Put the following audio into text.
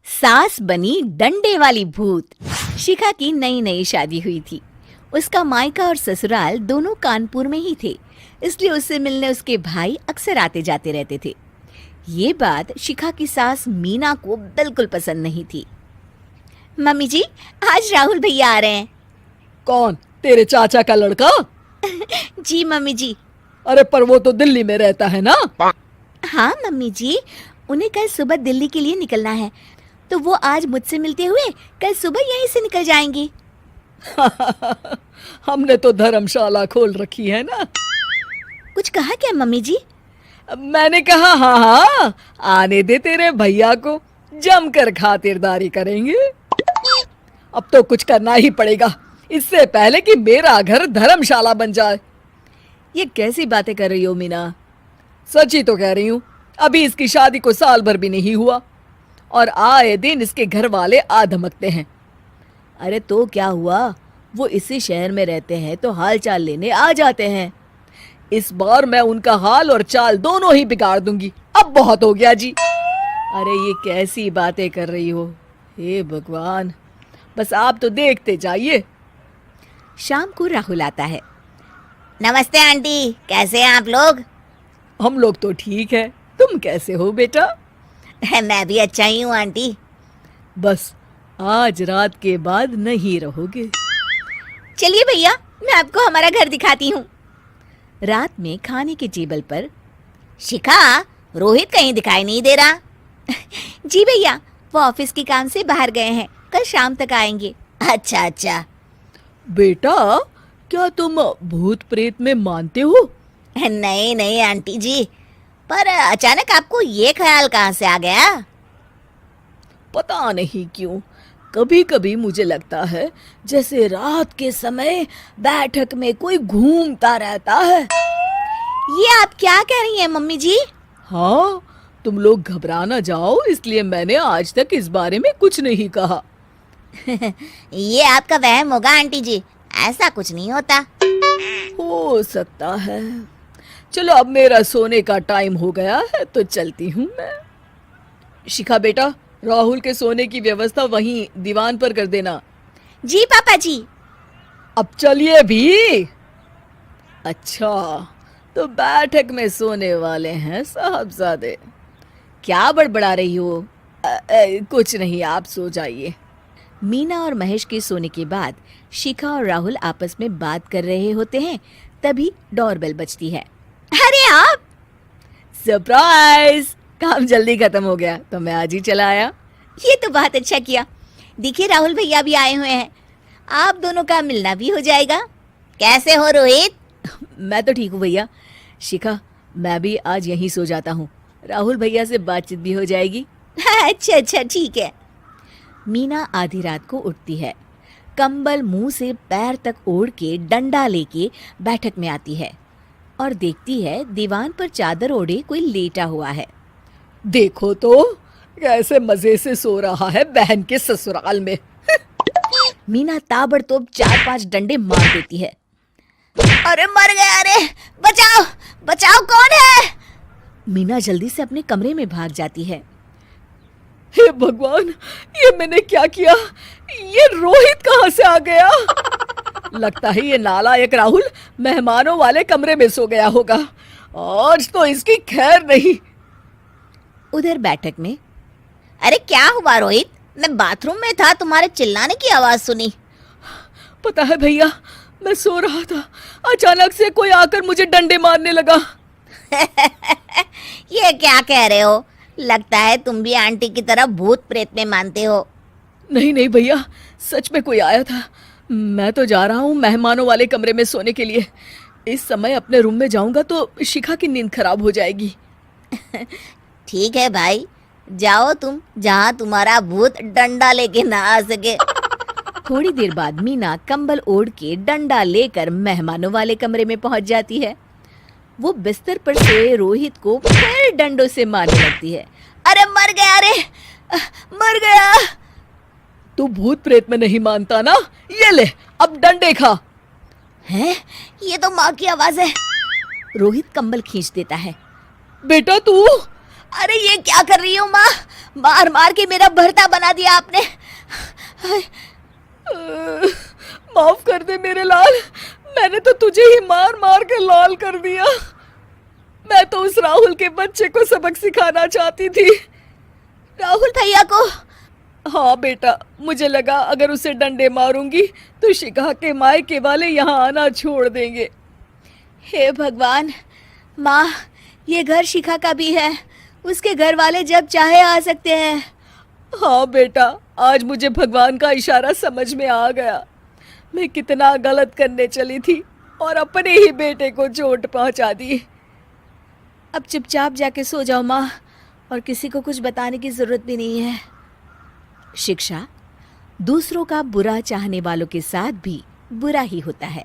सास बनी डंडे वाली भूत। शिखा की नई नई शादी हुई थी। उसका मायका और ससुराल दोनों कानपुर में ही थे, इसलिए उससे मिलने उसके भाई अक्सर आते जाते रहते थे। ये बात शिखा की सास मीना को बिल्कुल पसंद नहीं थी। मम्मी जी, आज राहुल भैया आ रहे हैं। कौन? तेरे चाचा का लड़का? जी मम्मी जी। अरे पर वो तो दिल्ली में रहता है ना। हाँ मम्मी जी, उन्हें कल सुबह दिल्ली के लिए निकलना है, तो वो आज मुझसे मिलते हुए कल सुबह यहीं से निकल जाएंगे। हमने तो धर्मशाला खोल रखी है ना। कुछ कहा क्या मम्मी जी? मैंने कहा हाँ हाँ, आने दे तेरे भैया को, जमकर खातिरदारी करेंगे। अब तो कुछ करना ही पड़ेगा, इससे पहले कि मेरा घर धर्मशाला बन जाए। ये कैसी बातें कर रही हो मीना? सच ही तो कह रही हूँ। अभी इसकी शादी को साल भर भी नहीं हुआ और आए दिन इसके घर वाले आ धमकते हैं। अरे तो क्या हुआ, वो इसी शहर में रहते हैं तो हाल चाल लेने आ जाते हैं। इस बार मैं उनका हाल और चाल दोनों ही बिगाड़ दूंगी। अब बहुत हो गया जी। अरे ये कैसी बातें कर रही हो, हे भगवान, बस आप तो देखते जाइए। शाम को राहुल आता है। नमस्ते आंटी, कैसे हैं आप लोग? हम लोग तो ठीक है, तुम कैसे हो बेटा? मैं भी अच्छा ही हूँ आंटी। बस आज रात के बाद नहीं रहोगे। चलिए भैया, मैं आपको हमारा घर दिखाती हूँ। रात में खाने के टेबल पर शिखा, रोहित कहीं दिखाई नहीं दे रहा। जी भैया, वो ऑफिस के काम से बाहर गए हैं, कल शाम तक आएंगे। अच्छा अच्छा। बेटा, क्या तुम भूत प्रेत में मानते हो? नहीं नहीं आंटी जी, पर अचानक आपको ये ख्याल कहाँ से आ गया? पता नहीं क्यों, कभी कभी मुझे लगता है जैसे रात के समय बैठक में कोई घूमता रहता है। ये आप क्या कह रही हैं मम्मी जी? हाँ, तुम लोग घबरा ना जाओ, इसलिए मैंने आज तक इस बारे में कुछ नहीं कहा। ये आपका वहम होगा आंटी जी, ऐसा कुछ नहीं होता। हो सकता है। चलो अब मेरा सोने का टाइम हो गया है तो चलती हूँ मैं। शिखा बेटा, राहुल के सोने की व्यवस्था वहीं दीवान पर कर देना। जी पापा जी। अब चलिए भी। अच्छा, तो बैठक में सोने वाले हैं साहबजादे। क्या बड़बड़ा रही हो? कुछ नहीं, आप सो जाइए। मीना और महेश के सोने के बाद शिखा और राहुल आपस में बात कर रहे होते हैं, तभी डोरबेल बजती है। अरे आप! सरप्राइज! काम जल्दी खत्म हो गया तो मैं आज ही चला आया। ये तो बहुत अच्छा किया। देखिए राहुल भैया भी आए हुए हैं, आप दोनों का मिलना भी हो जाएगा। कैसे हो रोहित? मैं तो ठीक हूँ भैया। शिखा, मैं भी आज यहीं सो जाता हूँ, राहुल भैया से बातचीत भी हो जाएगी। अच्छा अच्छा, ठीक है। मीना आधी रात को उठती है, कंबल मुंह से पैर तक ओढ़ के डंडा लेके बैठक में आती है और देखती है दीवान पर चादर ओढ़े कोई लेटा हुआ है। देखो तो कैसे मजे से सो रहा है बहन के ससुराल में। मीना ताबड़तोड़ 4-5 डंडे मार देती है। अरे मर गया, अरे बचाओ बचाओ, कौन है? मीना जल्दी से अपने कमरे में भाग जाती है। हे भगवान, ये मैंने क्या किया? ये रोहित कहाँ से आ गया? लगता है ये नालायक राहुल मेहमानों वाले कमरे में सो गया होगा। आज तो इसकी खैर नहीं। उधर बैठक में, अरे क्या हुआ रोहित? मैं बाथरूम में था, तुम्हारे चिल्लाने की आवाज सुनी। पता है भैया, मैं सो रहा था, अचानक से कोई आकर मुझे डंडे मारने लगा। ये क्या कह रहे हो? लगता है तुम भी आंटी की तरह भूत प्रेत में मानते हो। नहीं नहीं भैया, सच में कोई आया था। मैं तो जा रहा हूँ मेहमानों वाले कमरे में सोने के लिए। इस समय अपने रूम में जाऊंगा तो शिखा की नींद खराब हो जाएगी। ठीक है भाई, जाओ तुम, जहाँ तुम्हारा भूत डंडा लेके ना आ सके। थोड़ी देर बाद मीना कंबल ओढ़ के डंडा लेकर मेहमानों वाले कमरे में पहुंच जाती है। वो बिस्तर पर सोए रोहित को फिर डंडों से मारने लगती है। अरे मर गया, अरे मर गया। तू भूत प्रेत में नहीं मानता ना? ये ले, अब डंडे खा। हैं? ये तो माँ की आवाज है। रोहित कंबल खींच देता है। बेटा तू अरे ये क्या कर रही हो माँ? मार मार के मेरा भरता बना दिया आपने। माफ कर दे मेरे लाल, मैंने तो तुझे ही मार मार कर लाल कर दिया। मैं तो उस राहुल के बच्चे को सबक सिखाना चाहती थी। राहुल भैया को? हाँ बेटा, मुझे लगा अगर उसे डंडे मारूंगी तो शिखा के मायके वाले यहाँ आना छोड़ देंगे। हे भगवान, माँ ये घर शिखा का भी है, उसके घर वाले जब चाहे आ सकते हैं। हाँ बेटा, आज मुझे भगवान का इशारा समझ में आ गया। मैं कितना गलत करने चली थी और अपने ही बेटे को चोट पहुंचा दी। अब चुपचाप जाके सो जाओ माँ, और किसी को कुछ बताने की जरूरत भी नहीं है। शिक्षा दूसरों का बुरा चाहने वालों के साथ भी बुरा ही होता है।